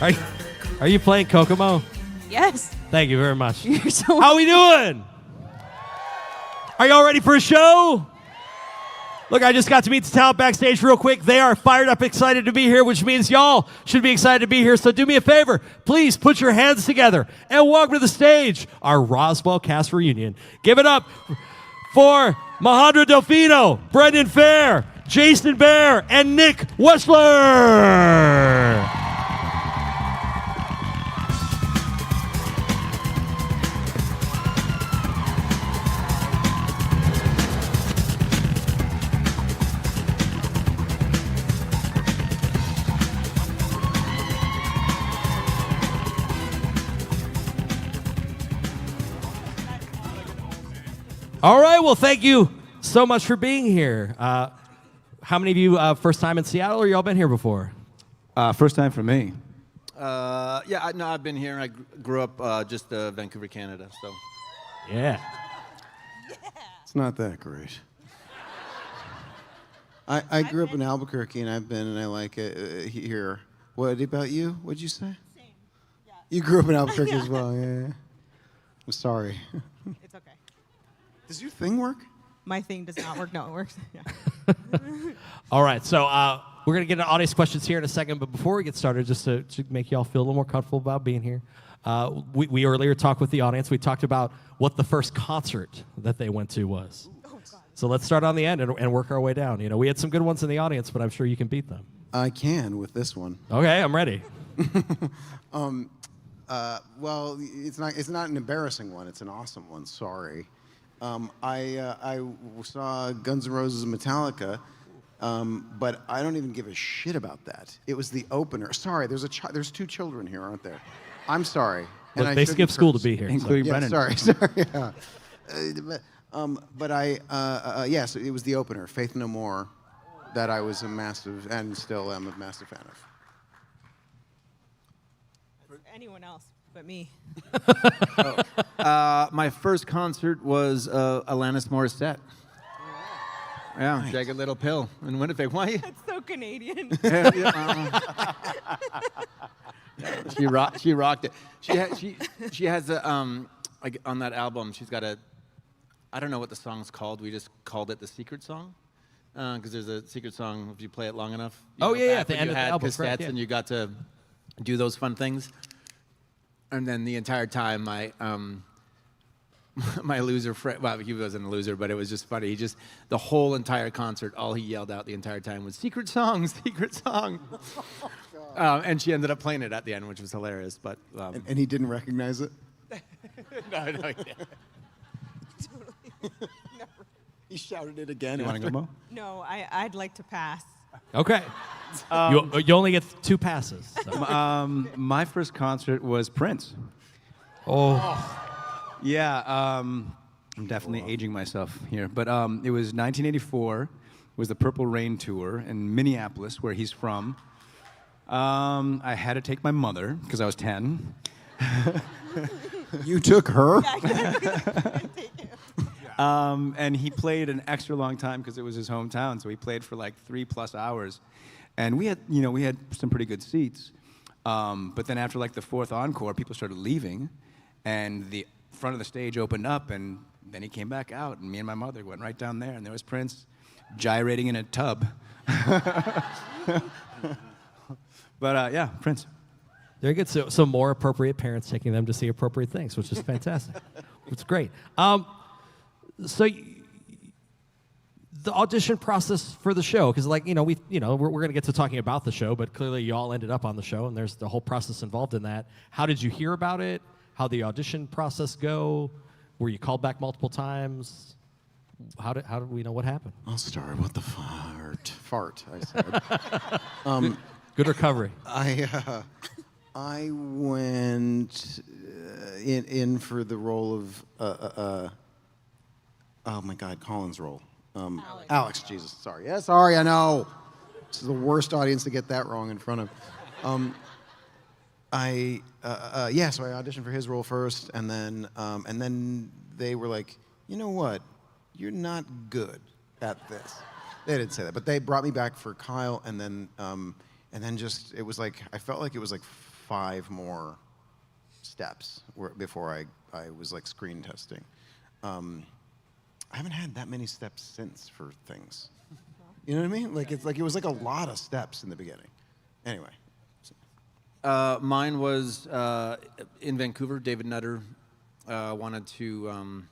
Are you, are you playing Kokomo? Yes. Thank you very much. You're so. How we doing? Are y'all ready for a show? Look, I just got to meet the talent backstage real quick. They are fired up, excited to be here, which means y'all should be excited to be here. So do me a favor. Please put your hands together and welcome to the stage our Roswell cast reunion. Give it up for Majandra Delfino, Brendan Fehr, Jason Behr, and Nick Wechsler. All right, well, thank you so much for being here. How many of you first time in Seattle, or y'all been here before? First time for me. No, I've been here. I grew up just Vancouver, Canada. So. Yeah. It's not that great. I grew up in Albuquerque, and I've been, and I like it here. What about you? What'd you say? Same. Yeah. You grew up in Albuquerque as well, yeah. I'm sorry. It's okay. Does your thing work? My thing does not work. No, it works. Yeah. All right, so we're going to get into audience questions here in a second, but before we get started, just to make y'all feel a little more comfortable about being here, we earlier talked with the audience. We talked about what the first concert that they went to was. Oh, God. So let's start on the end and work our way down. You know, we had some good ones in the audience, but I'm sure you can beat them. I can with this one. Okay, I'm ready. Well, it's not an embarrassing one. It's an awesome one. Sorry. I saw Guns N' Roses and Metallica, but I don't even give a shit about that. It was the opener. Sorry, there's two children here, aren't there? I'm sorry. Look, they skipped school to be here. Including Yeah, Brennan. sorry. Yeah. Yes, it was the opener, Faith No More, that I was a massive, and still am a massive fan of. Anyone else but me. My first concert was Alanis Morissette. Yeah, Nice. Jagged Little Pill in Winnipeg. Why? That's so Canadian. She rocked it. She has a like on that album. She's got a. I don't know what the song's called. We just called it the secret song because there's a secret song if you play it long enough. Oh, yeah, back at the when end you of the had album, cassettes correct, yeah. and you got to do those fun things. And then the entire time, my loser friend, well, he wasn't a loser, but it was just funny. The whole entire concert, all he yelled out the entire time was, "Secret song, secret song." And she ended up playing it at the end, which was hilarious. But And he didn't recognize it? no, yeah. He shouted it again. You want to go, Mo? No, I'd like to pass. Okay. You only get 2 passes. So. My first concert was Prince. Oh. Yeah, I'm definitely aging myself here. But it was 1984. It was the Purple Rain Tour in Minneapolis, where he's from. I had to take my mother, because I was 10. You took her? Yeah, I can't take it. And he played an extra long time because it was his hometown, so he played for like 3+ hours. And we had some pretty good seats. But then after like the 4th encore, people started leaving, and the front of the stage opened up, and then he came back out, and me and my mother went right down there, and there was Prince gyrating in a tub. But yeah, Prince. Very good. So more appropriate parents taking them to see appropriate things, which is fantastic. It's great. So the audition process for the show, because we're going to get to talking about the show, but clearly you all ended up on the show, and there's the whole process involved in that. How did you hear about it? How did the audition process go? Were you called back multiple times? How did we know what happened? I'll start. What the fart, I said. Good recovery. I went in for the role of oh my God, Colin's role. Alex, Jesus, sorry. Yeah, sorry, I know. This is the worst audience to get that wrong in front of. So I auditioned for his role first, and then they were like, you know what, you're not good at this. They didn't say that, but they brought me back for Kyle, and then just it was like I felt like it was like 5 more steps before I was like screen testing. I haven't had that many steps since for things. You know what I mean? Like it was like a lot of steps in the beginning. Anyway. Mine was in Vancouver. David Nutter wanted to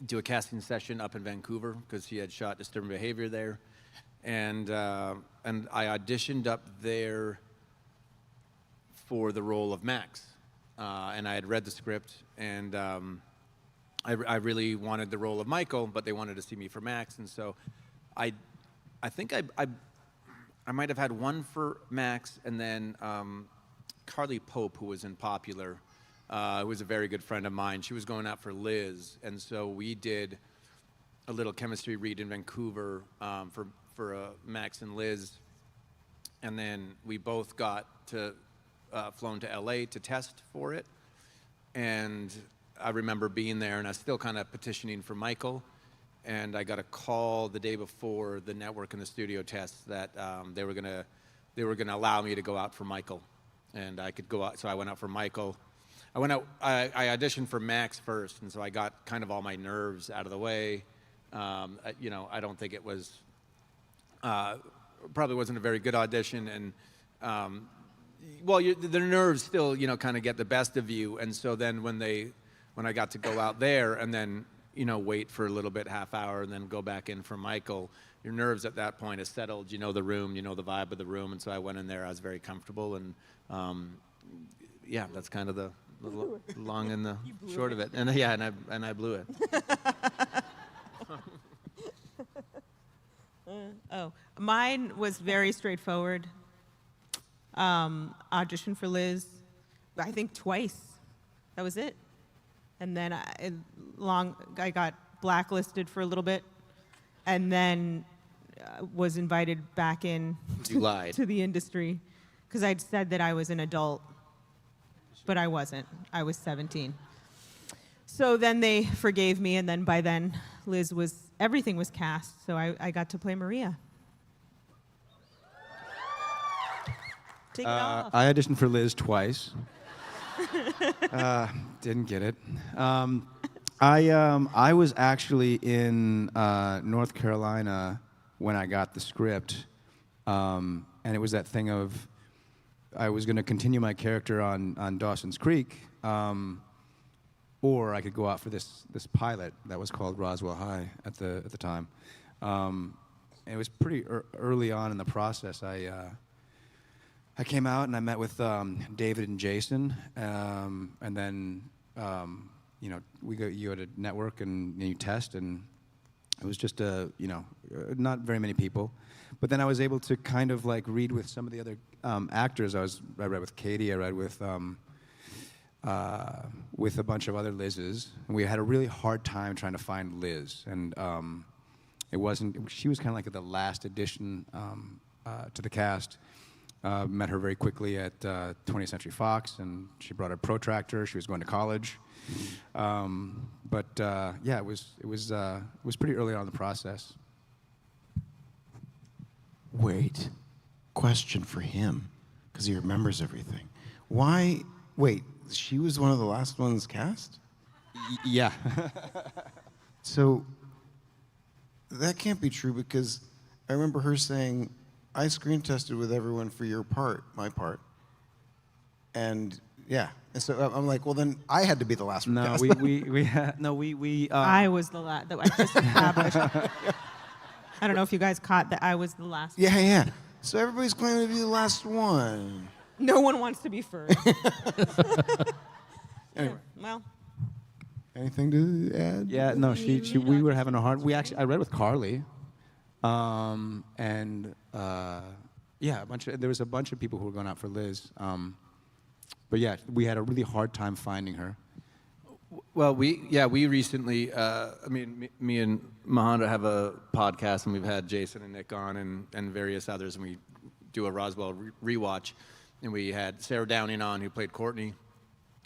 do a casting session up in Vancouver because he had shot Disturbing Behavior there, and I auditioned up there for the role of Max, and I had read the script, and I really wanted the role of Michael, but they wanted to see me for Max, and so I think I might have had one for Max, and then Carly Pope, who was in Popular, who was a very good friend of mine, she was going out for Liz, and so we did a little chemistry read in Vancouver for Max and Liz, and then we both got flown to LA to test for it, and I remember being there, and I was still kind of petitioning for Michael, and I got a call the day before the network and the studio tests that they were gonna allow me to go out for Michael, and I could go out. So I went out for Michael. I auditioned for Max first, and so I got kind of all my nerves out of the way. I don't think it was probably wasn't a very good audition, and the nerves still kind of get the best of you, and so then when I got to go out there and then wait for a little bit, half hour, and then go back in for Michael, your nerves at that point is settled. You know the room, you know the vibe of the room, and so I went in there. I was very comfortable, and that's kind of the long and the short of it. And and I blew it. Mine was very straightforward. Audition for Liz, I think twice. That was it. And then I got blacklisted for a little bit, and then was invited back in You lied. to the industry because I'd said that I was an adult, but I wasn't. I was 17. So then they forgave me, and then by then everything was cast, so I got to play Maria. Take it off. I auditioned for Liz twice. Didn't get it. I was actually in North Carolina when I got the script, and it was that thing of I was going to continue my character on Dawson's Creek, or I could go out for this pilot that was called Roswell High at the time. It was pretty early on in the process. I came out and I met with David and Jason, and then you go to network and you test, and it was just not very many people, but then I was able to kind of like read with some of the other actors. I read with Katie, I read with a bunch of other Liz's, and we had a really hard time trying to find Liz, and she was kind of like the last addition to the cast. Met her very quickly at 20th Century Fox, and she brought a protractor. She was going to college, it was pretty early on in the process. Wait, question for him, because he remembers everything. Why? Wait, she was one of the last ones cast? Yeah. So that can't be true, because I remember her saying, I screen tested with everyone for your part, my part. And yeah, and so I'm like, well, then I had to be the last one. No, cast. I was the last. I just established. I don't know if you guys caught that I was the last. Yeah. So everybody's claiming to be the last one. No one wants to be first. Anyway, Well, anything to add? Yeah, no, we were having a hard. I read with Carly, there was a bunch of people who were going out for Liz, but yeah, we had a really hard time finding her. Well, we recently, me and Majandra have a podcast, and we've had Jason and Nick on, and various others, and we do a Roswell rewatch, and we had Sarah Downing on, who played Courtney,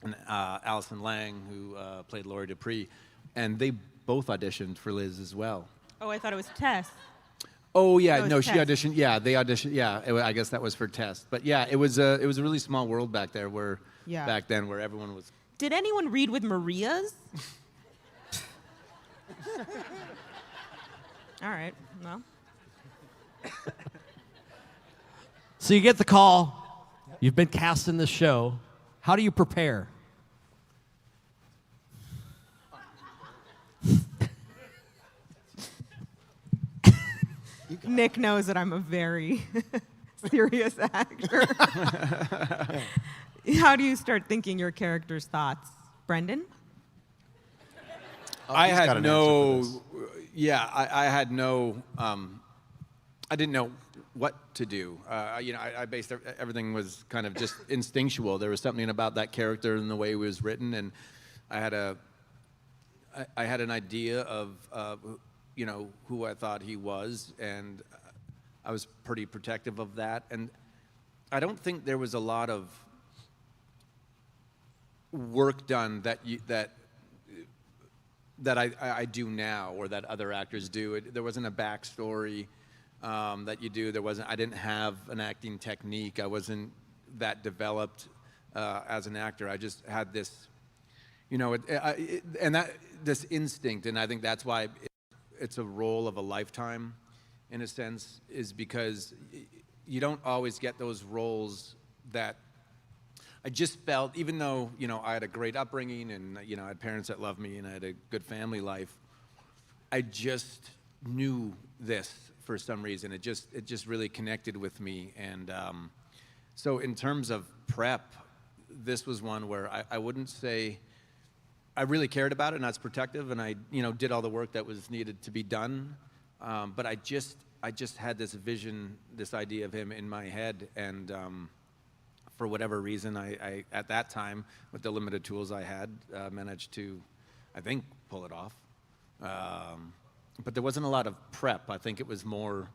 and Allison Lang, who played Laurie Dupree, and they both auditioned for Liz as well. oh, I thought it was Tess. Oh yeah, No, no, it's she Tess. auditioned. Yeah, they auditioned. Yeah, I guess that was for Tess. But yeah, it was a really small world back there, where Yeah. back then where everyone was. Did anyone read with Maria's? All right. Well, So you get the call. You've been cast in this show. How do you prepare? Nick knows that I'm a very serious actor. How do you start thinking your character's thoughts, Brendan? I he's got had an no. answer for Yeah, I had no. I didn't know what to do. I based everything was kind of just instinctual. There was something about that character and the way it was written, and I had an idea of who I thought he was, and I was pretty protective of that. And I don't think there was a lot of work done that I do now, or that other actors do. There wasn't a backstory that you do. I didn't have an acting technique. I wasn't that developed as an actor. I just had this, this instinct, and I think that's why it's a role of a lifetime, in a sense, is because you don't always get those roles that. I just felt, even though, I had a great upbringing and, I had parents that loved me and I had a good family life, I just knew this for some reason. It just really connected with me. And so in terms of prep, this was one where I wouldn't say I really cared about it, and I was protective, and I, did all the work that was needed to be done. But I just had this vision, this idea of him in my head, and for whatever reason, I at that time, with the limited tools I had, managed to, I think, pull it off. But there wasn't a lot of prep. I think it was more,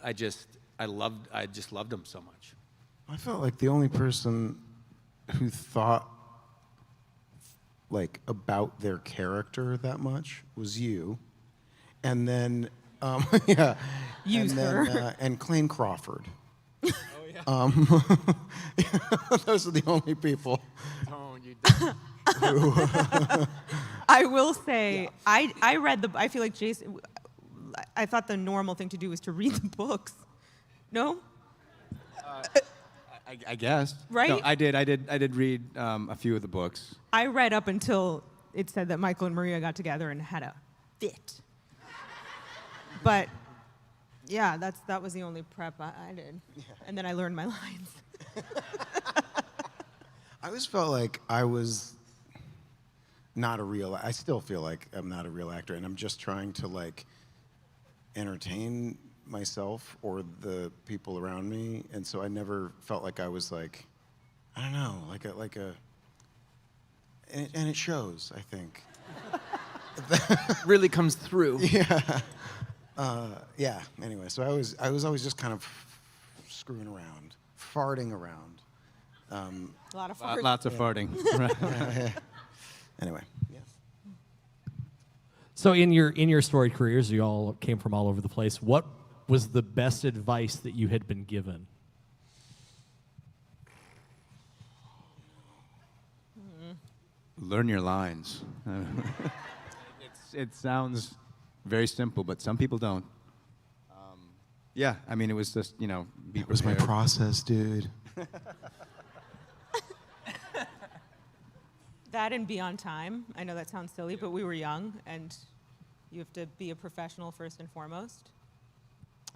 I just loved him so much. I felt like the only person who thought like about their character that much was you, and then yeah, You, sir. And Clayne Crawford. Oh yeah. Those are the only people. Don't you? I will say, I read I feel like Jason, I thought the normal thing to do was to read the books. No? I guess. Right? No, I did read a few of the books. I read up until it said that Michael and Maria got together and had a fit. But yeah, that was the only prep I did. Yeah. And then I learned my lines. I always felt like I was not a real. I still feel like I'm not a real actor, and I'm just trying to like entertain myself or the people around me, and so I never felt like I was like, I don't know, like a. And it shows, I think. Really comes through. Yeah. Yeah. Anyway, so I was always just kind of screwing around, farting around. A lot of farts. Lots of farting. Anyway. Yeah. So in your storied careers, you all came from all over the place. What was the best advice that you had been given? Learn your lines. It sounds very simple, but some people don't. Yeah, I mean, it was just, be That was my prepared. process, dude. That and be on time. I know that sounds silly, but we were young, and you have to be a professional first and foremost.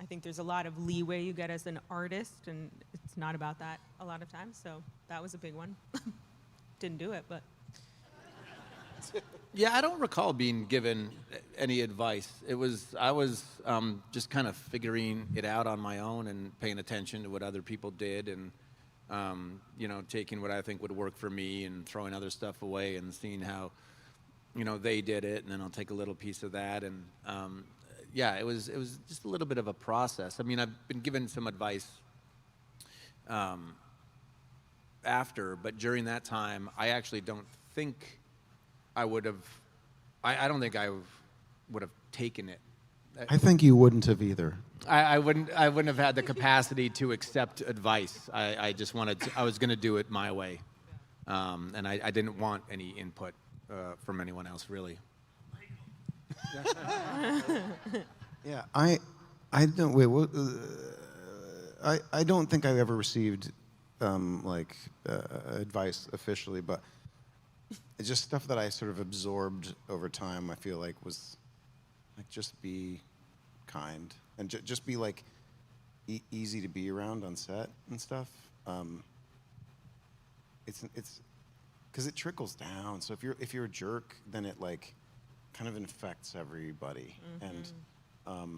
I think there's a lot of leeway you get as an artist, and it's not about that a lot of times, so that was a big one. Didn't do it, but... Yeah, I don't recall being given any advice. I was just kind of figuring it out on my own and paying attention to what other people did, and taking what I think would work for me and throwing other stuff away and seeing how, they did it, and then I'll take a little piece of that. And yeah, it was just a little bit of a process. I mean, I've been given some advice after, but during that time, I actually don't think I would have. I don't think I would have taken it I think you wouldn't have either. I wouldn't have had the capacity to accept advice. I just wanted to, I was going to do it my way. And I didn't want any input from anyone else, really. Yeah, I don't wait. What, I don't think I've ever received advice officially, but it's just stuff that I sort of absorbed over time. I feel like was like just be kind and just be like easy to be around on set and stuff. It's because it trickles down. So if you're a jerk, then it like kind of infects everybody. And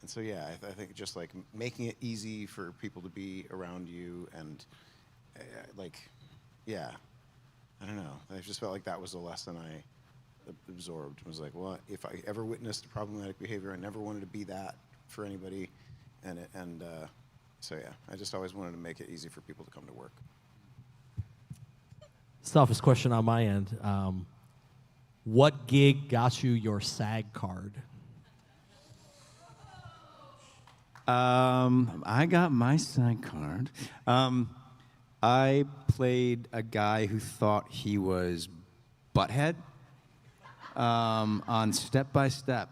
so yeah, I think just like making it easy for people to be around you and yeah, I don't know. I just felt like that was a lesson I absorbed. It was like, well, if I ever witnessed problematic behavior, I never wanted to be that for anybody. So yeah, I just always wanted to make it easy for people to come to work. Selfish question on my end. What gig got you your SAG card? I got my SAG card. I played a guy who thought he was Butthead on Step by Step.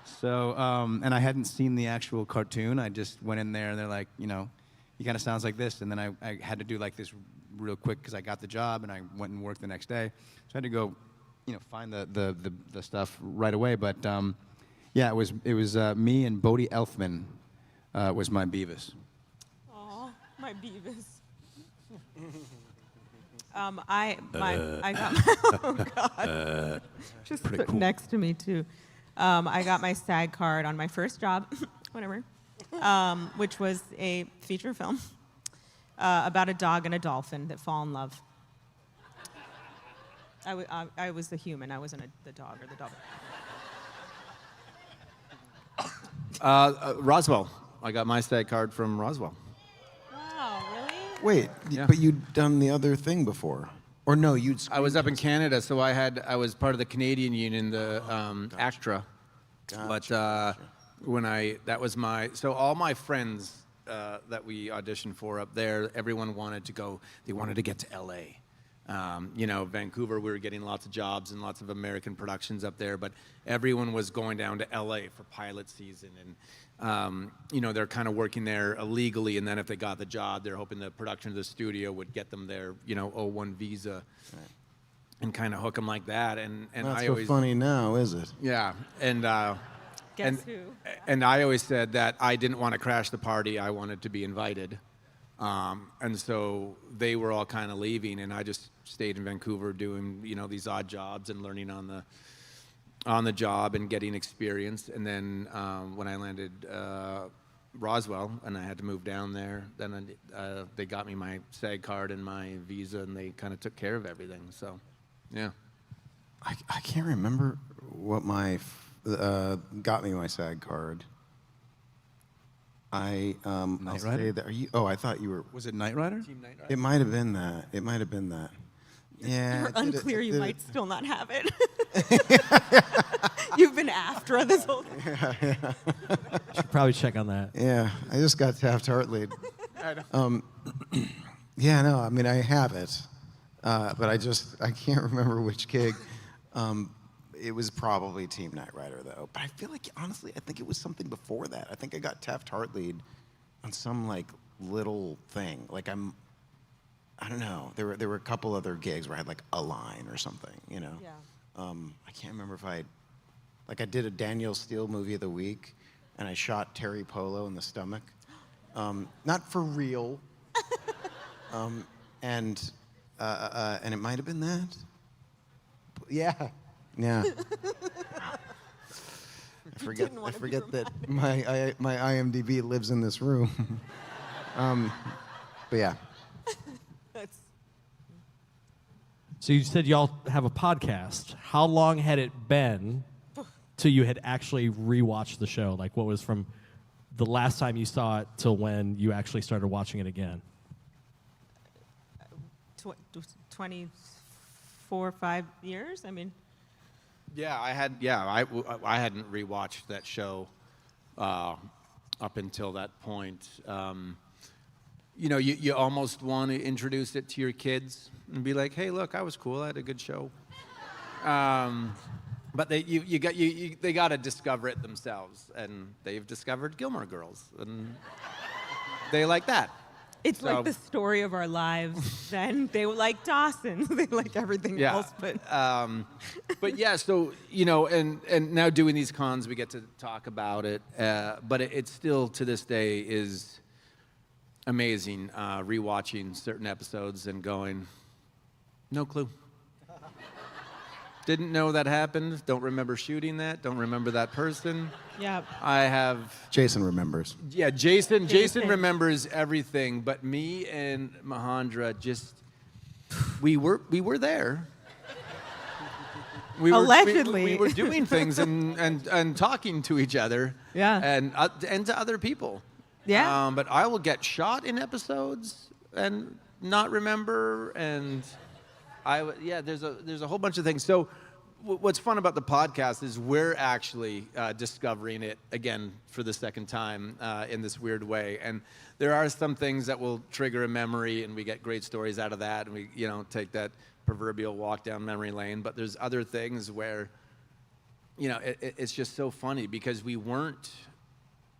So, and I hadn't seen the actual cartoon. I just went in there and they're like, you know, he kind of sounds like this. And then I had to do like this real quick because I got the job and I went and worked the next day. So I had to go, you know, find the stuff right away. But yeah, it was me and Bodie Elfman was my Beavis. Aw, my Beavis. I got oh God, just put cool. next to me too. I got my SAG card on my first job, whatever, which was a feature film about a dog and a dolphin that fall in love. I was the human. I wasn't the dog or the dolphin. Roswell. I got my SAG card from Roswell. Wow, really? Wait, Yeah. but you'd done the other thing before, or no? I was up in Canada, so I was part of the Canadian union, the ACTRA. Gotcha. But so all my friends that we auditioned for up there, everyone wanted to go. They wanted to get to LA. You know, Vancouver, we were getting lots of jobs and lots of American productions up there, but everyone was going down to LA for pilot season. And, you know, they're kind of working there illegally, and then if they got the job, they're hoping the production of the studio would get them their, you know, O1 visa and kind of hook them like that. And Not I so always, funny now, is it? yeah. And, Guess who? and I always said that I didn't want to crash the party. I wanted to be invited. And so they were all kind of leaving, and I just stayed in Vancouver doing, you know, these odd jobs and learning on the job and getting experience. And then when I landed Roswell and I had to move down there, then they got me my SAG card and my visa, and they kind of took care of everything. So, yeah. I can't remember what got me my SAG card. I'll Rider? say that. I thought you were. Was it Knight Rider? It might have been that. Yeah. You're it did it- unclear. it You did might it. still not have it. You've been AFTRA this whole time. Should probably check on that. Yeah, I just got Taft-Hartley. Yeah, no, I mean I have it, but I can't remember which gig. It was probably Team Knight Rider though. But I feel like honestly, I think it was something before that. I think I got Taft-Hartley on some like little thing. Like I don't know. There were a couple other gigs where I had like a line or something. You know. Yeah. I can't remember if I did a Daniel Steele movie of the week, and I shot Terry Polo in the stomach. Not for real. And it might have been that. Yeah. Yeah. I forget didn't wanna be that my IMDb lives in this room. But yeah. That's So you said y'all have a podcast. How long had it been till you had actually rewatched the show? Like, what was from the last time you saw it till when you actually started watching it again? 24, 5 years. I mean, Yeah, I hadn't rewatched that show up until that point. You almost want to introduce it to your kids and be like, hey, look, I was cool. I had a good show. But they got to discover it themselves, and they've discovered Gilmore Girls, and they like that. It's like the story of our lives. Then they like Dawson. They like everything else, but yeah. So and now doing these cons, we get to talk about it. But it still to this day is amazing. Rewatching certain episodes and going, no clue. Didn't know that happened. Don't remember shooting that. Don't remember that person. Yep. I have. Jason remembers. Yeah, Jason remembers everything, but me and Majandra we were there. Allegedly. We were doing things and talking to each other. Yeah. And to other people. Yeah. But I will get shot in episodes and not remember, and there's a whole bunch of things. So what's fun about the podcast is we're actually discovering it again for the second time in this weird way. And there are some things that will trigger a memory, and we get great stories out of that, and we take that proverbial walk down memory lane. But there's other things where it's just so funny because we weren't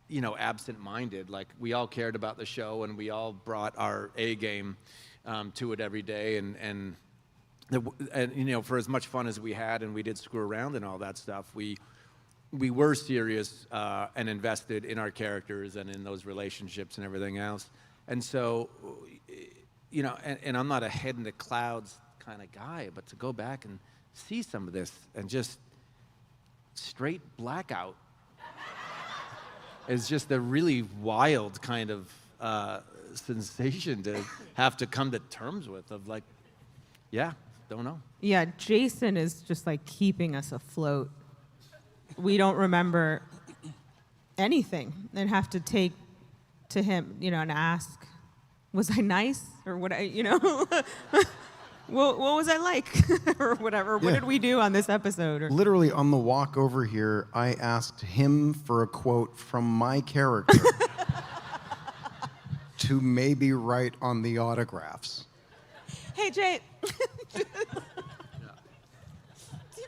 absent-minded. Like, we all cared about the show, and we all brought our A game to it every day, and for as much fun as we had, and we did screw around and all that stuff, we were serious and invested in our characters and in those relationships and everything else. And so, and I'm not a head in the clouds kind of guy, but to go back and see some of this and just straight blackout is just a really wild kind of sensation to have to come to terms with, of like, don't know. Yeah, Jason is just like keeping us afloat. We don't remember anything and have to take to him, and ask, was I nice? Or what what was I like? Or whatever. What did we do on this episode? Or Literally on the walk over here, I asked him for a quote from my character to maybe write on the autographs. Hey, Jay. Do you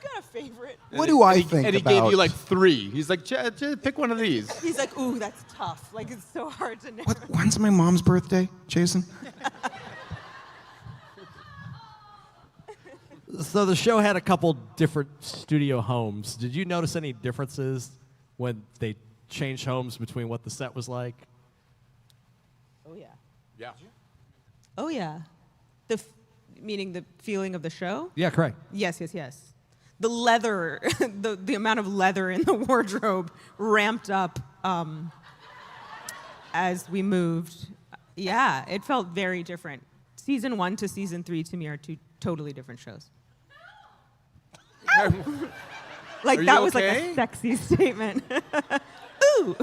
got a favorite? What do I think about? And he gave you like 3. He's like, pick one of these. He's like, ooh, that's tough. Like, it's so hard to narrow. When's my mom's birthday, Jason? So the show had a couple different studio homes. Did you notice any differences when they changed homes between what the set was like? Oh, yeah. Yeah. Oh, yeah. Meaning the feeling of the show? Yeah, correct. Yes. The leather, the amount of leather in the wardrobe ramped up as we moved. Yeah, it felt very different. Season 1 to season 3 to me are 2 totally different shows. Like, that was like a sexy statement. Ooh.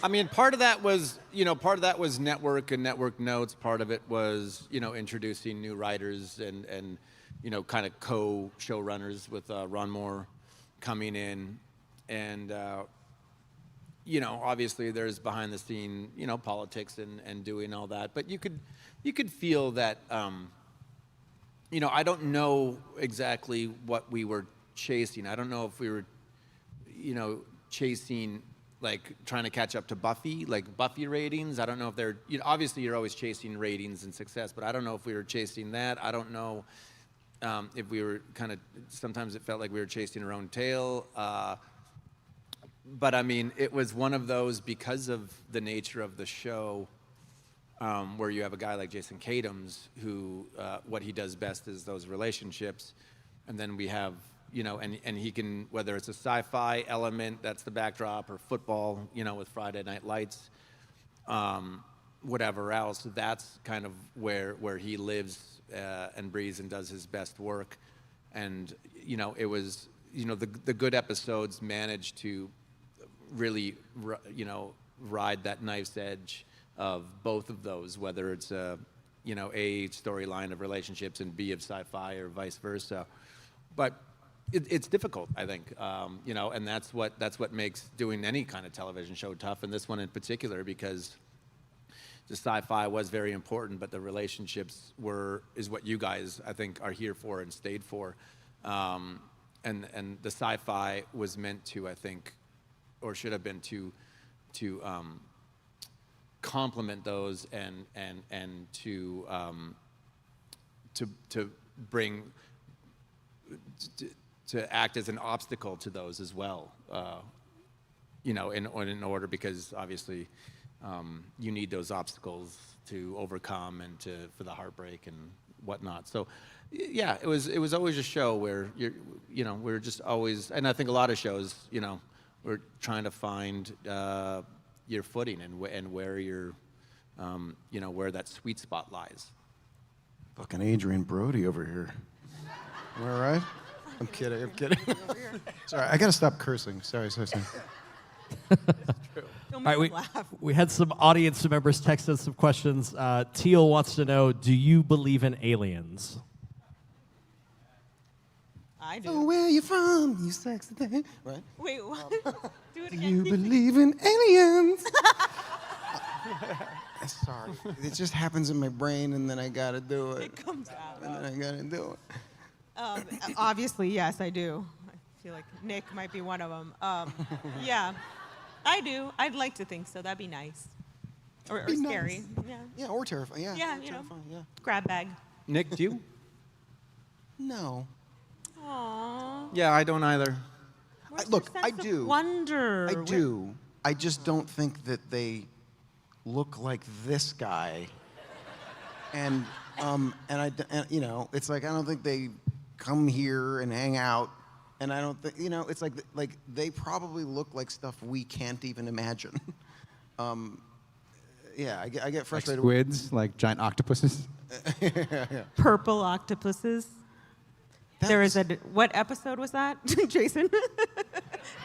I mean, part of that was network and network notes. Part of it was, introducing new writers and kind of co-showrunners with Ron Moore coming in. And, obviously there's behind the scene, politics and doing all that. But you could feel that, I don't know exactly what we were chasing. I don't know if we were, chasing, like, trying to catch up to Buffy, like Buffy ratings. I don't know if they're, obviously you're always chasing ratings and success, but I don't know if we were chasing that. I don't know if we were sometimes it felt like we were chasing our own tail. But I mean, it was one of those, because of the nature of the show, where you have a guy like Jason Katims, who what he does best is those relationships. And then we have, and he can, whether it's a sci-fi element, that's the backdrop, or football, with Friday Night Lights, whatever else, that's kind of where he lives and breathes and does his best work. And, it was, the good episodes managed to really, ride that knife's edge of both of those, whether it's a storyline of relationships and B of sci-fi or vice versa. But it's difficult, I think, you know, and that's what makes doing any kind of television show tough, and this one in particular, because the sci-fi was very important, but the relationships is what you guys, I think, are here for and stayed for, and the sci-fi was meant to, I think, or should have been to complement those and to bring. To act as an obstacle to those as well, you know, in order, because obviously you need those obstacles to overcome and for the heartbreak and whatnot. So, yeah, it was always a show where you know, we're just always, and I think a lot of shows, you know, we're trying to find your footing and where your, you know, where that sweet spot lies. Fucking Adrian Brody over here. Am I right? I'm kidding. Sorry, I gotta stop cursing. Sorry. Don't All make right, me laugh. we had some audience members text us some questions. Teal wants to know, do you believe in aliens? I do. Oh, where you from, you sexy thing? Right? Wait, what? Do it Do again. you believe in aliens? Sorry, it just happens in my brain, and then I gotta do it. It comes out. And then I gotta do it. Obviously, yes, I do. I feel like Nick might be one of them. Yeah, I do. I'd like to think so. That'd be nice. Or Be scary. nice. Yeah. Yeah, or terrifying. Yeah, Yeah, or you know. terrifying. Yeah. Grab bag. Nick, do you? No. Aww. Yeah, I don't either. Where's Look, your I sense of do. Wonder. I do. I just don't think that they look like this guy. And you know, it's like I don't think they come here and hang out. And I don't think, you know, it's like they probably look like stuff we can't even imagine. Yeah, I get Like frustrated. squids, like giant octopuses. Purple octopuses. There is a. What episode was that, Jason?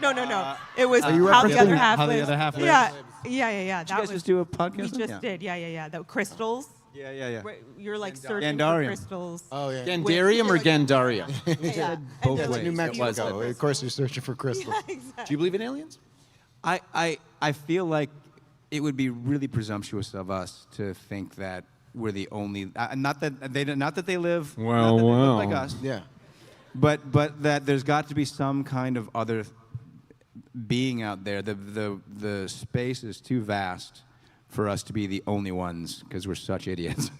No. It was Are you how the referencing other half How the lives. Other Half Yeah, Lives? yeah. Did you guys just do a podcast? We on it? just did. Yeah. The crystals. Yeah. Where you're like searching Gandarium. for crystals. Oh yeah. Gandarium or Gandaria? Yeah. both And ways. they're New like Mexico. beautiful Of course, you're searching for crystals. crystals. Exactly. Do you believe in aliens? I feel like it would be really presumptuous of us to think that we're the only. Not that they live. Well, not that they well. look like us. Yeah. But that there's got to be some kind of other being out there. The space is too vast for us to be the only ones because we're such idiots.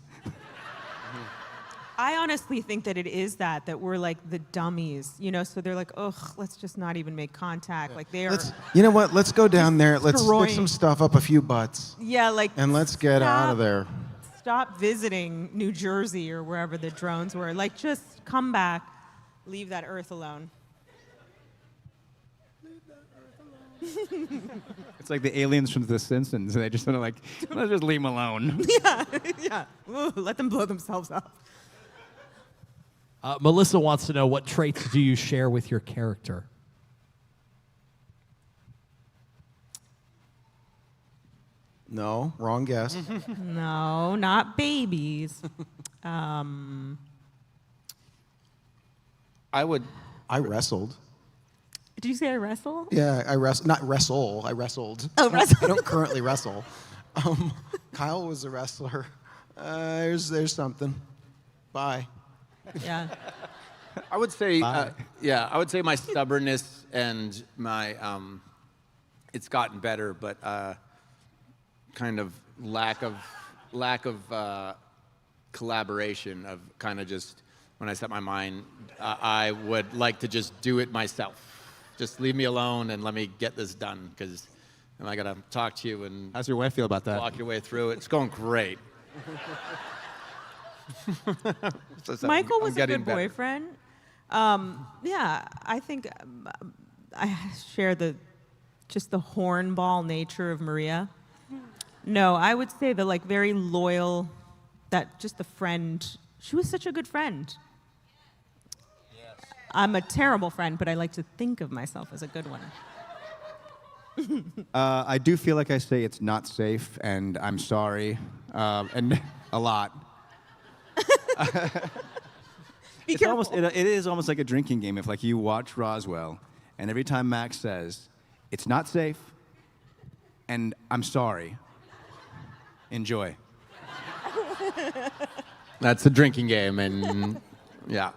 I honestly think that it is that we're like the dummies, you know. So they're like, ugh, let's just not even make contact. Like they are. You know what? Let's go down there. Let's Destroying. stick some stuff up a few butts, Yeah, like. and let's get out of there. Stop visiting New Jersey or wherever the drones were. Like, just come back. Leave that Earth alone. It's like the aliens from The Simpsons. They just sort of like, let's just leave them alone. Yeah. Ooh, let them blow themselves up. Melissa wants to know, what traits do you share with your character? No, wrong guess. No, not babies. I wrestled. Did you say I wrestle? Yeah, I wrestled. Not wrestle. I wrestled. Oh, wrestle. I don't currently wrestle. Kyle was a wrestler. There's something. Bye. Yeah. I would say, Bye. I would say my stubbornness and my, it's gotten better, but kind of lack of collaboration, of kind of just, when I set my mind, I would like to just do it myself. Just leave me alone and let me get this done, because I got to talk to you and How's your wife feel about that? walk your way through it. It's going great. Michael I'm was a getting good better. boyfriend. Yeah, I think I share just the hornball nature of Maria. No, I would say the like very loyal, that just the friend. She was such a good friend. I'm a terrible friend, but I like to think of myself as a good one. I do feel like I say it's not safe, and I'm sorry, and a lot. It's almost, it is almost like a drinking game. If like you watch Roswell, and every time Max says, "It's not safe," and "I'm sorry," enjoy. That's a drinking game, and yeah.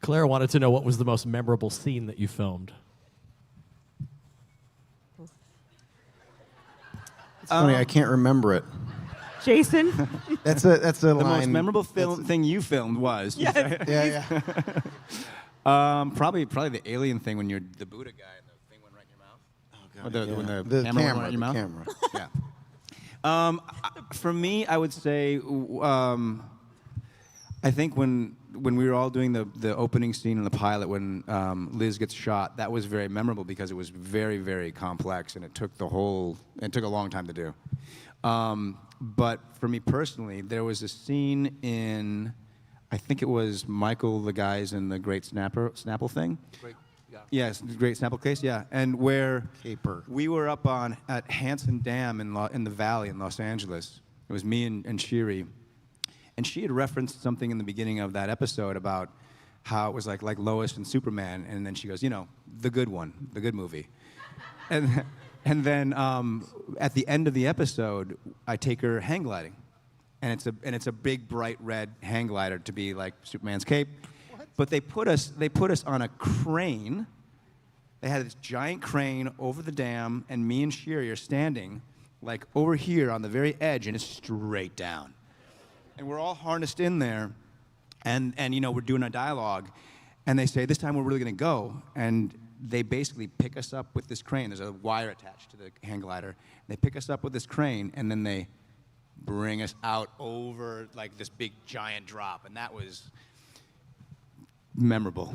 Claire wanted to know what was the most memorable scene that you filmed. It's funny, I can't remember it. Jason? That's a The line. most memorable thing you filmed was Yeah. probably the alien thing when you're the Buddha guy and the thing went right in your mouth. Oh, Or God, when yeah. the camera went right in your mouth. Camera. Yeah. For me, I would say, I think when we were all doing the opening scene in the pilot when Liz gets shot, that was very memorable because it was very, very complex and it took a long time to do. But for me personally, there was a scene in, I think it was Michael, the guys in the Great Snapple thing. Yes, the Great Snapple case, yeah. And where Caper. we were up at Hanson Dam in the valley in Los Angeles. It was me and Shiri. And she had referenced something in the beginning of that episode about how it was like Lois and Superman. And then she goes, the good one, the good movie. And then at the end of the episode, I take her hang gliding. And it's a big, bright red hang glider to be like Superman's cape. What? But they put us on a crane. They had this giant crane over the dam, and me and Shiri are standing like over here on the very edge, and it's straight down. And we're all harnessed in there, and we're doing our dialogue, and they say, "This time we're really gonna go." And they basically pick us up with this crane. There's a wire attached to the hang glider. They pick us up with this crane, and then they bring us out over like this big giant drop, and that was memorable.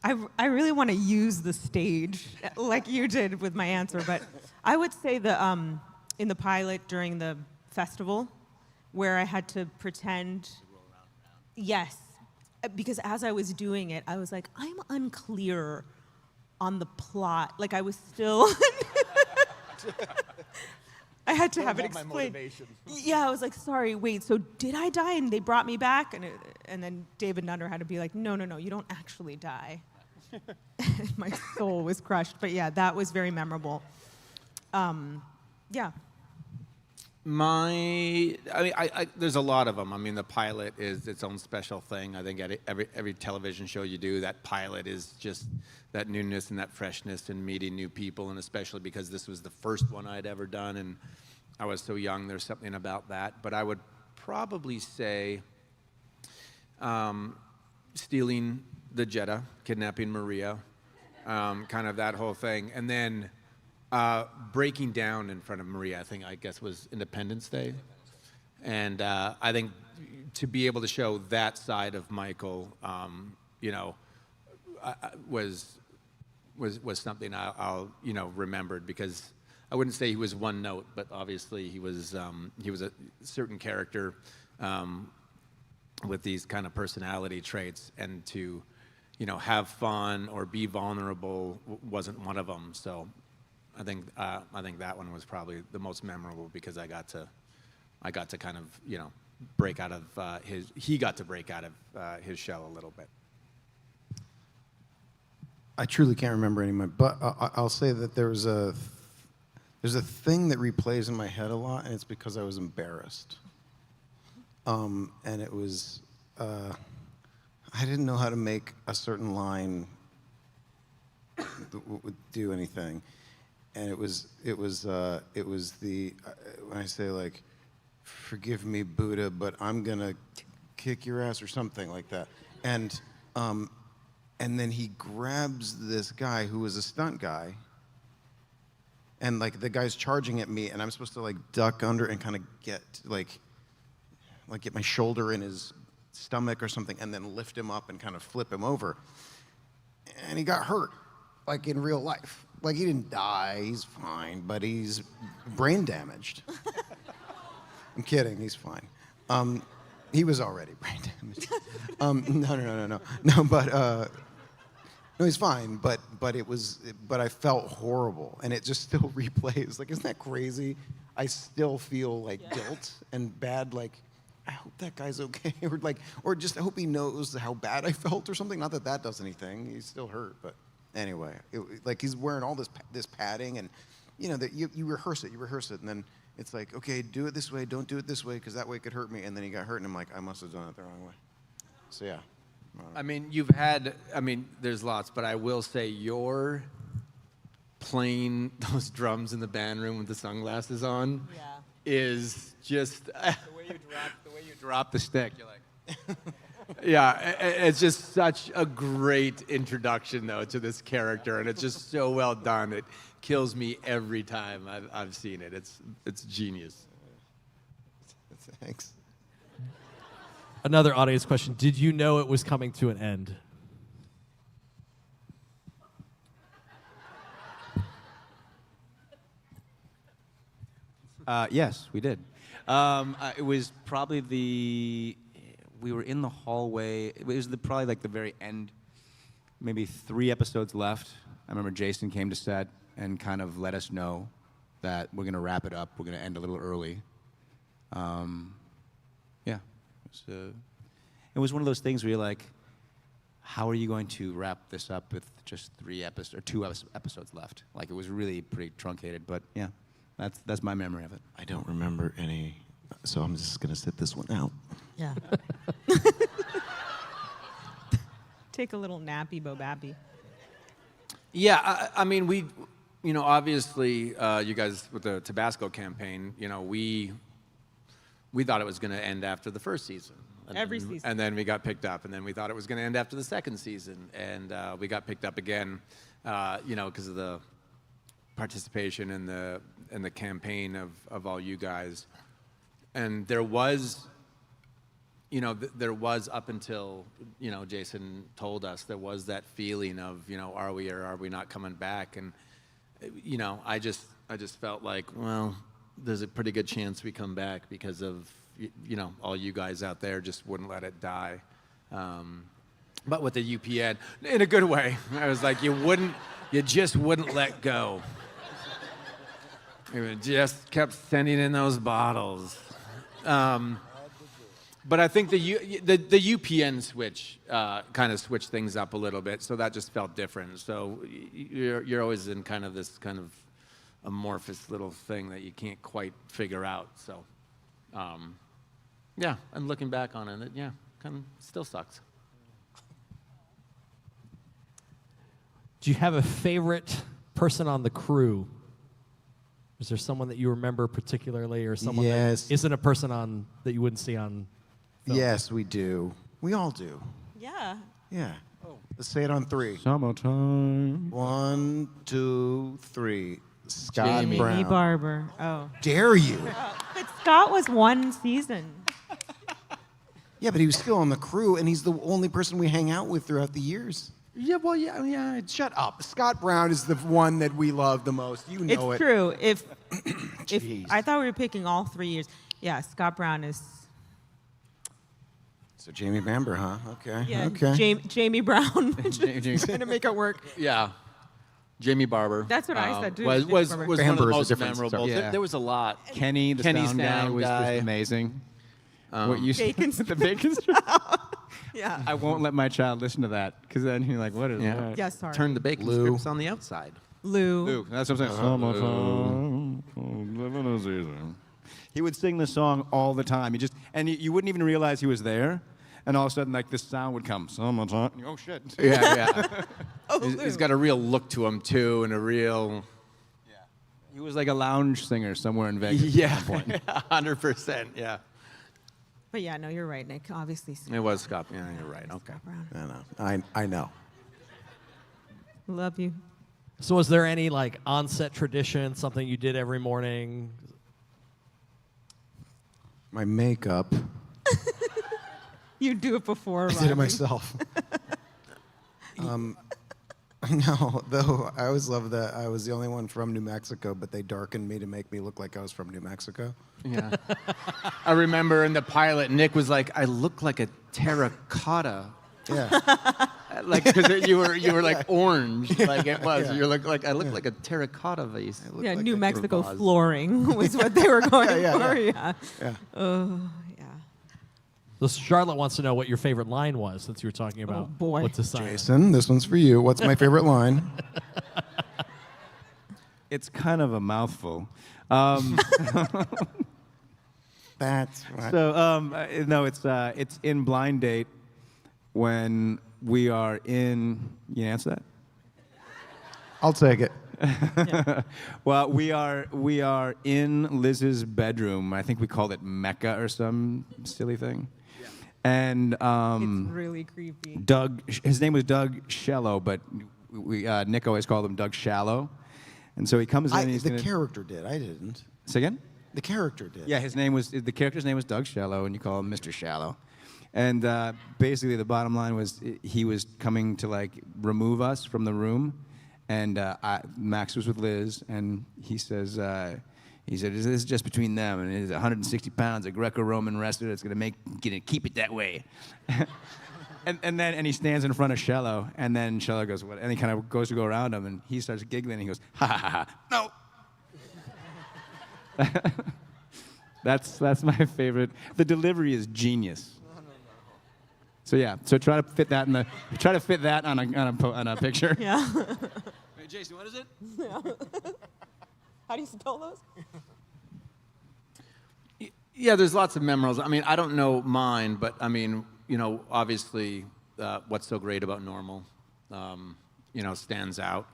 I really want to use the stage like you did with my answer, but I would say in the pilot during the festival where I had to pretend. Yes, because as I was doing it, I was like, I'm unclear on the plot. Like I was still. I had to have it explained. Yeah, I was like, sorry, wait, so did I die and they brought me back? And then David Nutter had to be like, no, you don't actually die. My soul was crushed. But yeah, that was very memorable. Yeah. There's a lot of them. I mean, the pilot is its own special thing. I think at every television show you do, that pilot is just that newness and that freshness and meeting new people, and especially because this was the first one I'd ever done, and I was so young, there's something about that. But I would probably say stealing the Jetta, kidnapping Maria, kind of that whole thing, and then breaking down in front of Maria, I guess was Independence Day. And I think to be able to show that side of Michael, was something I'll remembered, because I wouldn't say he was one note, but obviously he was a certain character with these kind of personality traits, and to have fun or be vulnerable wasn't one of them. So I think that one was probably the most memorable, because I got to kind of break out of he got to break out of his shell a little bit. I truly can't remember any of my, but I'll say that there's a thing that replays in my head a lot, and it's because I was embarrassed. And it was, I didn't know how to make a certain line do anything. And it was the, when I say like, "Forgive me, Buddha, but I'm gonna kick your ass," or something like that. And then he grabs this guy who was a stunt guy, and like the guy's charging at me, and I'm supposed to like duck under and kind of get get my shoulder in his stomach or something, and then lift him up and kind of flip him over. And he got hurt, like in real life. Like he didn't die, he's fine, but he's brain damaged. I'm kidding, he's fine. He was already brain damaged. No, but no, he's fine. But I felt horrible, and it just still replays. Like, isn't that crazy? I still feel like guilt and bad, like, I hope that guy's okay, or just I hope he knows how bad I felt or something. Not that that does anything. He's still hurt, but anyway, like he's wearing all this padding, and that you rehearse it, and then it's like, okay, do it this way, don't do it this way, because that way it could hurt me, and then he got hurt, and I'm like, I must have done it the wrong way. So yeah. I mean, there's lots, but I will say you're playing those drums in the band room with the sunglasses on is just the way you drop the stick. You're like, yeah, it's just such a great introduction though to this character, and it's just so well done. It kills me every time I've seen it. It's genius. Thanks. Another audience question. Did you know it was coming to an end? Yes, we did. It was probably we were in the hallway. It was probably like the very end, maybe 3 episodes left. I remember Jason came to set and kind of let us know that we're going to wrap it up. We're going to end a little early. Yeah. It was one of those things where you're like, how are you going to wrap this up with just 2 episodes left? Like, it was really pretty truncated, but yeah, that's my memory of it. I don't remember any, so I'm just going to sit this one out. Yeah. Take a little nappy, Bobappy. Yeah, I mean, we, obviously, you guys with the Tabasco campaign, we thought it was going to end after the first season. Every season. And then we got picked up, and then we thought it was going to end after the second season, and we got picked up again, because of the participation in the campaign of all you guys. And there was, there was up until, Jason told us, there was that feeling of, are we or are we not coming back? And, I just felt like, well, there's a pretty good chance we come back because of, all you guys out there just wouldn't let it die. But with the UPN, in a good way, I was like, you just wouldn't let go. You just kept sending in those bottles. But I think the UPN switch kind of switched things up a little bit, so that just felt different. So you're always in kind of this kind of amorphous little thing that you can't quite figure out. So, yeah, and looking back on it, yeah, kind of still sucks. Do you have a favorite person on the crew? Is there someone that you remember particularly, or someone that isn't a person that you wouldn't see on film? Yes, we do. We all do. Yeah. Yeah. Let's say it on 3. Summertime. 1, 2, 3. Scott Jamie Brown. Barber. Oh. Dare you? But Scott was 1 season. Yeah, but he was still on the crew, and he's the only person we hang out with throughout the years. Yeah, well, yeah. Shut up. Scott Brown is the one that we love the most. You know It's true. If Jeez. I thought we were picking all 3 years. Yeah, Scott Brown is. So Jamie Bamber, huh? Okay. Yeah. Okay. Jamie Brown. Jamie. Trying to make it work. Yeah. Jamie Barber. That's what I said, too. Was Jamie one Barber. of the Bamber is a most different memorable. story. Yeah. There was a lot. Kenny, the Kenny sound guy, sound was guy. amazing. What you Bacon the bacon strip? Yeah. I won't let my child listen to that, because then he's like, what is that? Yeah, sorry. Turn the bacon Lou. strips on the outside. Lou. Luke, that's what I'm saying. Summertime, living in a season. He would sing the song all the time. You wouldn't even realize he was there, and all of a sudden, like, this sound would come. Summertime. Oh shit. Yeah. Oh, He's got a real look to him too, and a real. He was like a lounge singer somewhere in Vegas. Yeah, At one point. 100%. Yeah. But yeah, no, you're right, Nick. Obviously, Scott It was Scott. Yeah, you're right. Okay. Brown. I know. Love you. So was there any like on-set tradition, something you did every morning? My makeup. You do it before. I did it myself. No, though I always loved that I was the only one from New Mexico, but they darkened me to make me look like I was from New Mexico. Yeah. I remember in the pilot, Nick was like, "I look like a terracotta." Yeah. like because you were like orange, like it was. Yeah. You look like I looked like a terracotta vase. Yeah, like New a Mexico vase. flooring was what they were going for. yeah. Yeah. Yeah. Yeah. So Charlotte wants to know what your favorite line was, since you were talking about boy. what's a sign. Jason, this one's for you. What's my favorite line? It's kind of a mouthful. That's right. So no, it's in Blind Date when we are in. You answer that? I'll take it. Well, we are in Liz's bedroom. I think we called it Mecca or some silly thing. Yeah. And It's really creepy. Doug, his name was Doug Shallow, but Nick always called him Doug Shallow. And so he comes in. And he's The gonna, character did. I didn't. Say again? The character did. Yeah, the character's name was Doug Shallow, and you call him Mr. Shallow. And basically, the bottom line was he was coming to like remove us from the room, and Max was with Liz, and he said, "This is just between them, and it's 160 pounds, a Greco-Roman wrestler that's gonna keep it that way." And he stands in front of Shallow, and then Shallow goes, "What?" And he kind of goes to go around him, and he starts giggling, and he goes, "Ha ha ha! No." That's my favorite. The delivery is genius. So yeah, so try to fit that on a picture. Yeah. Hey, Jason, what is it? How do you spell those? Yeah, there's lots of memorals. I mean, I don't know mine, but I mean, obviously, what's so great about Normal, stands out.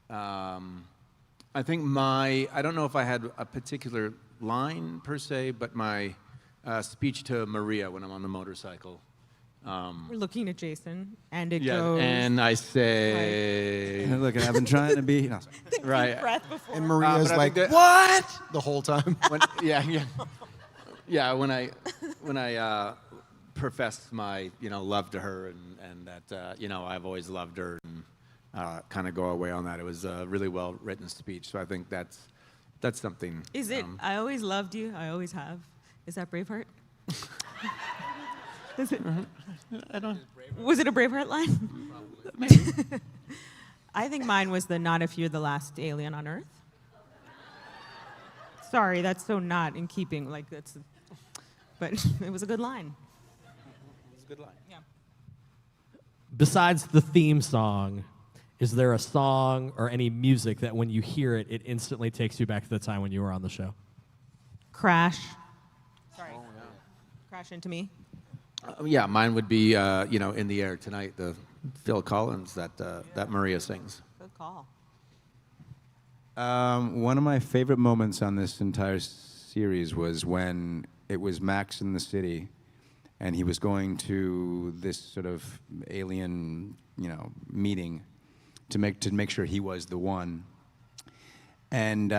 I think I don't know if I had a particular line per se, but my speech to Maria when I'm on the motorcycle. We're looking at Jason, and it Yeah, goes. and I say, Look, I've been trying to be. No, sorry. right. breath before. And Maria's but I like, think that- what? The whole time. When I professed my love to her and that I've always loved her and kind of go away on that. It was a really well written speech, so I think that's something. Is it? I always loved you. I always have. Is that Braveheart? Is it? I don't. Was it a Braveheart line? I think mine was the "Not if you're the last alien on Earth." Sorry, that's so not in keeping. Like that's, but it was a good line. It's a good line. Yeah. Besides the theme song, is there a song or any music that when you hear it, it instantly takes you back to the time when you were on the show? Crash. Sorry. Oh, yeah. Crash into me. Yeah, mine would be "In the Air Tonight," the Phil Collins that Maria sings. Good call. One of my favorite moments on this entire series was when it was Max in the city, and he was going to this sort of alien, meeting to make sure he was the one. And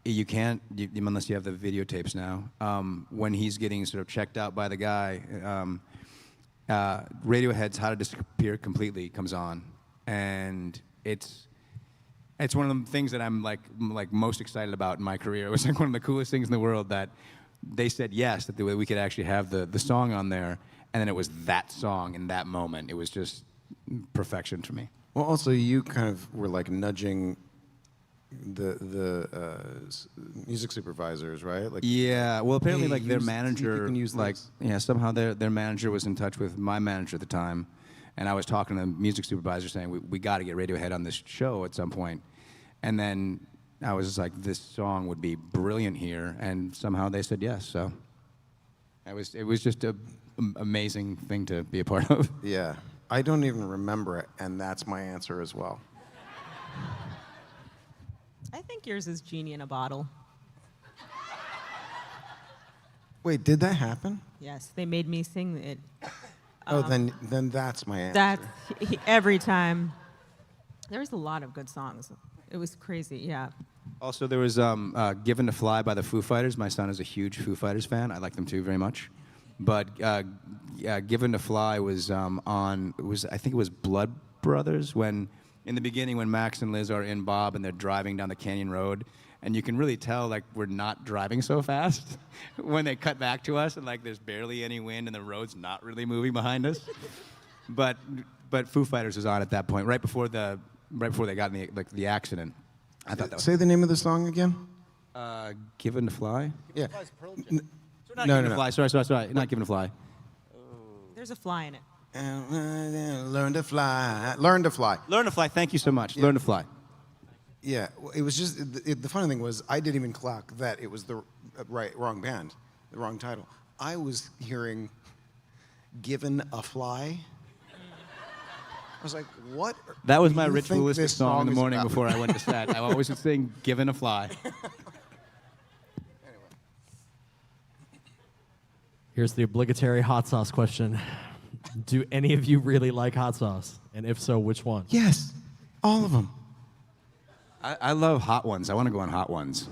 you can't, unless you have the videotapes now, when he's getting sort of checked out by the guy, Radiohead's "How to Disappear Completely" comes on, and it's one of the things that I'm like most excited about in my career. It was like one of the coolest things in the world that they said yes, that we could actually have the song on there, and then it was that song in that moment. It was just perfection for me. Well, also you kind of were like nudging the music supervisors, right? Like, Yeah, well, apparently, hey, like their use- you manager, can use like this. somehow their manager was in touch with my manager at the time, and I was talking to the music supervisor saying we got to get Radiohead on this show at some point, and then I was just like, this song would be brilliant here, and somehow they said yes. So it was just a amazing thing to be a part of. Yeah. I don't even remember it, and that's my answer as well. I think yours is "Genie in a Bottle." Wait, did that happen? Yes, they made me sing it. Then that's my answer. That every time. There was a lot of good songs. It was crazy. Yeah. Also, there was "Given to Fly" by the Foo Fighters. My son is a huge Foo Fighters fan. I like them too very much. But "Given to Fly" was I think it was Blood Brothers, when in the beginning when Max and Liz are in Bob and they're driving down the canyon road, and you can really tell like we're not driving so fast when they cut back to us and like there's barely any wind and the road's not really moving behind us. but Foo Fighters was on at that point, right before they got in the accident. I thought that was Say the name of the song again. Given to Fly. Yeah. Not No, Given no, to no. Fly. Sorry, not Given to Fly. There's a fly in it. Learn to fly. Learn to fly. Learn to Fly. Thank you so much. Learn to Fly. Yeah, it was just the funny thing was I didn't even clock that it was the wrong band, the wrong title. I was hearing "Given a Fly." I was like, "What?" That was do my you think ritualistic this song in the is morning about? before I went to set. I always would sing "Given a Fly." Here's the obligatory hot sauce question. Do any of you really like hot sauce? And if so, which one? Yes, all of them. I love hot ones. I want to go on hot ones.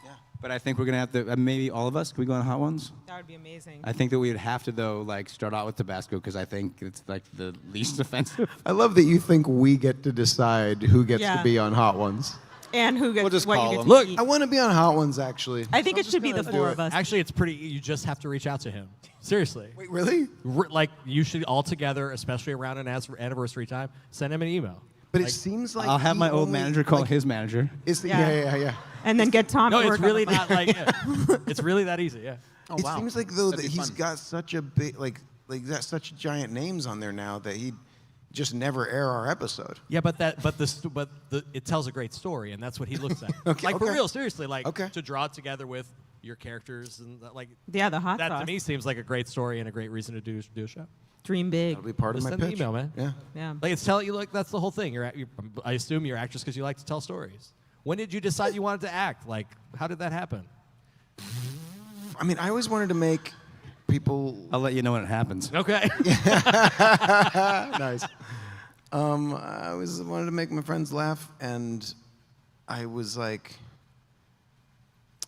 Yeah. But I think we're gonna have to. Maybe all of us. Can we go on hot ones? That would be amazing. I think that we would have to though, like start out with Tabasco because I think it's like the least offensive. I love that you think we get to decide who gets Yeah. to be on Hot Ones. And who gets We'll just what call you get them. to Look, eat. I want to be on Hot Ones, actually. I think So I'm it just should be gonna the do four it. of us. actually, it's pretty. You just have to reach out to him. Seriously. Wait, really? Like, you should all together, especially around an anniversary time, send him an email. But Like, it seems like I'll have he my old only, manager call like, his manager. Yeah. And then get Tom No, to it's work on really the not like. Yeah. It's really that easy. Yeah. Oh, It wow. seems like though That'd that be he's fun. got such a big got such giant names on there now that he'd just never air our episode. Yeah, but it tells a great story, and that's what he looks at. Okay, like for okay. real, seriously, like Okay. to draw it together with your characters and like Yeah, the hot that sauce. to me seems like a great story and a great reason to do a show. Dream big. That'll be part Just of my send an pitch. email, man. Yeah. Yeah. Like it's telling you, like that's the whole thing. I assume you're actress because you like to tell stories. When did you decide you wanted to act? Like, how did that happen? I mean, I always wanted to make people I'll let you know when it happens. Okay. nice. I always wanted to make my friends laugh, and I was like,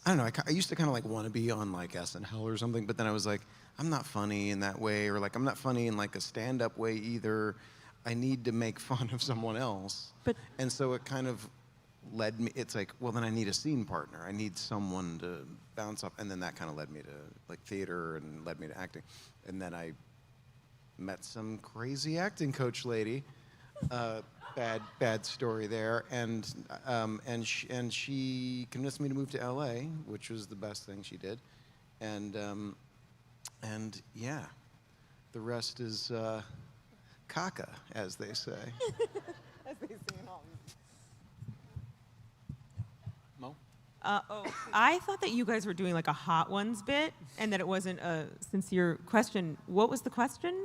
I don't know. I used to kind of like want to be on like SNL or something, but then I was like, I'm not funny in that way, or like I'm not funny in like a stand-up way either. I need to make fun of someone else. And so it kind of led me. It's like, well, then I need a scene partner. I need someone to bounce up, and then that kind of led me to like theater and led me to acting, and then I met some crazy acting coach lady. Bad story there, and she convinced me to move to LA, which was the best thing she did, and yeah, the rest is caca, as they say. Mo? I thought that you guys were doing like a Hot Ones bit, and that it wasn't a sincere question. What was the question?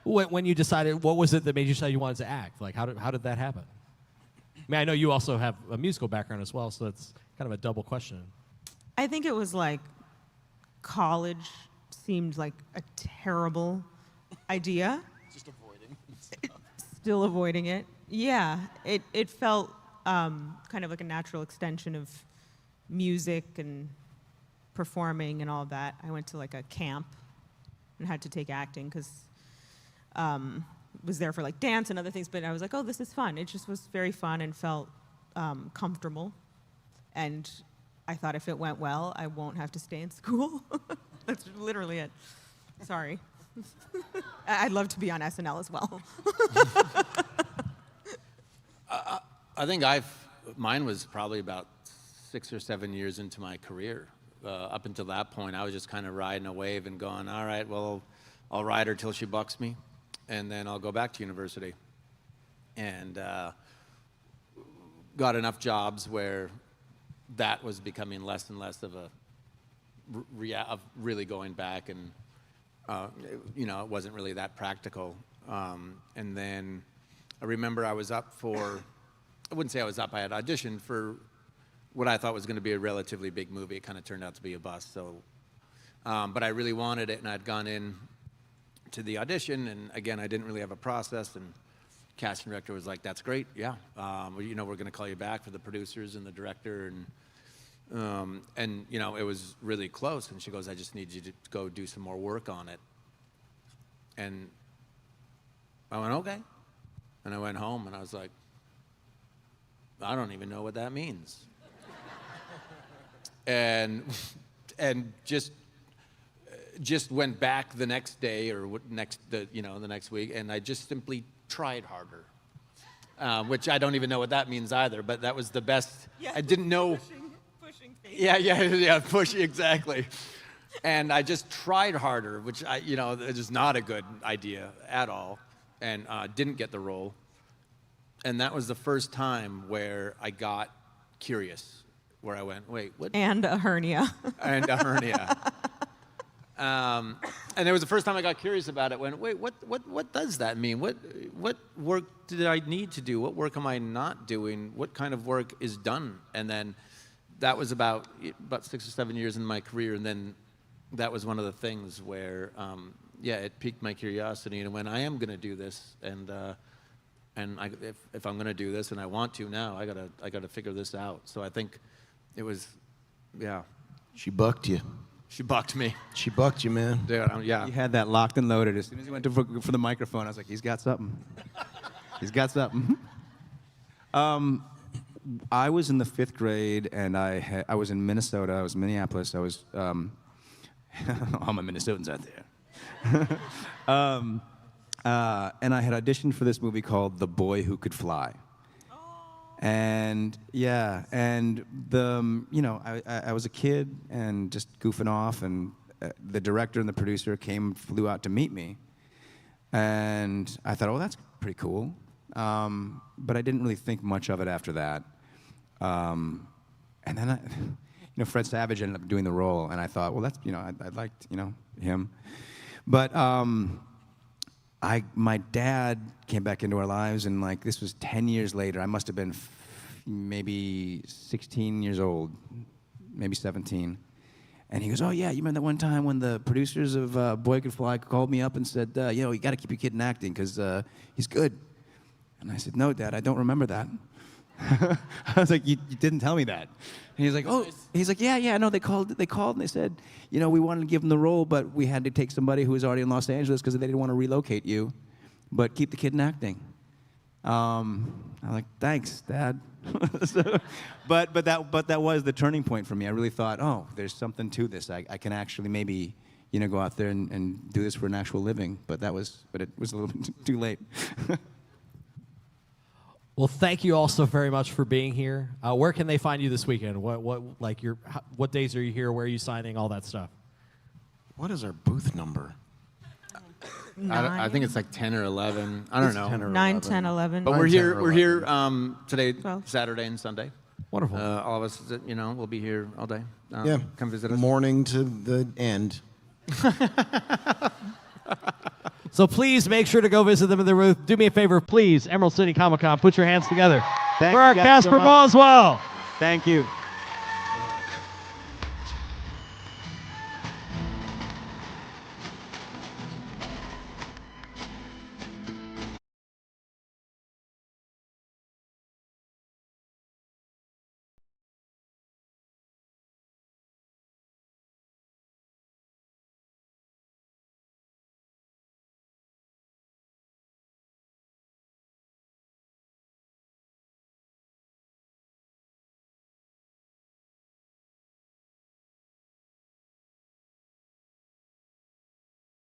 When you decided, what was it that made you decide you wanted to act? Like, how did that happen? I mean, I know you also have a musical background as well, so that's kind of a double question. I think it was like college seemed like a terrible idea. Just avoiding. Still avoiding it. Yeah, it felt kind of like a natural extension of music and performing and all of that. I went to like a camp and had to take acting because was there for like dance and other things, but I was like, oh, this is fun. It just was very fun and felt comfortable. And I thought if it went well, I won't have to stay in school. That's literally it. Sorry. I'd love to be on SNL as well. I think mine was probably about 6 or 7 years into my career. Up until that point, I was just kind of riding a wave and going, all right, well, I'll ride her till she bucks me, and then I'll go back to university. And got enough jobs where that was becoming less and less of a of really going back, and it wasn't really that practical. And then I remember I was up for, I wouldn't say I was up, I had auditioned for what I thought was going to be a relatively big movie. It kind of turned out to be a bust. So, but I really wanted it, and I'd gone in to the audition, and again, I didn't really have a process, and casting director was like, "That's great, yeah. We're going to call you back for the producers and the director," and it was really close. And she goes, "I just need you to go do some more work on it." And I went, "Okay," and I went home, and I was like, "I don't even know what that means." And just just went back the next day or the next week, and I just simply tried harder, which I don't even know what that means either. But that was the best. Yeah, I didn't know. Pushing things. Yeah, pushing exactly. And I just tried harder, which is not a good idea at all, and didn't get the role. And that was the first time where I got curious, where I went, wait, what? And a hernia. And a hernia. And it was the first time I got curious about it. Went, wait, what does that mean? What work did I need to do? What work am I not doing? What kind of work is done? And then that was about 6 or 7 years in my career, and then that was one of the things where, it piqued my curiosity. And when I am going to do this, and if I'm going to do this, and I want to now, I gotta figure this out. So I think it was, yeah. She bucked you. She bucked me. She bucked you, man. Dude, yeah. He had that locked and loaded. As soon as he went for the microphone, I was like, he's got something. He's got something. I was in the 5th grade, and I was in Minnesota. I was in Minneapolis. I was all my Minnesotans out there. And I had auditioned for this movie called The Boy Who Could Fly. And I was a kid and just goofing off, and the director and the producer flew out to meet me, and I thought, oh, that's pretty cool, but I didn't really think much of it after that. And then Fred Savage ended up doing the role, and I thought, well, that's I liked him, but my dad came back into our lives, and this was 10 years later. I must have been maybe 16 years old, maybe 17. And he goes, oh yeah, you remember that one time when the producers of Boy Could Fly called me up and said, you got to keep your kid in acting because he's good. And I said, no, Dad, I don't remember that. I was like, you didn't tell me that. And he's like, oh, he's like, yeah, no, they called and they said, we wanted to give him the role, but we had to take somebody who was already in Los Angeles because they didn't want to relocate you, but keep the kid in acting. I'm like, thanks, Dad. But that was the turning point for me. I really thought, oh, there's something to this. I can actually maybe go out there and do this for an actual living. But it was a little bit too late. Well, thank you all so very much for being here. Where can they find you this weekend? What days are you here? Where are you signing? All that stuff. What is our booth number? I think it's like 10 or 11. I don't know. 9, 10, 11. But we're here today, 12. Saturday and Sunday. Wonderful. All of us, we'll be here all day. Come visit us. Morning to the end. So please make sure to go visit them in their booth. Do me a favor, please, Emerald City Comic Con, put your hands together for our Casper Boswell. Thank you.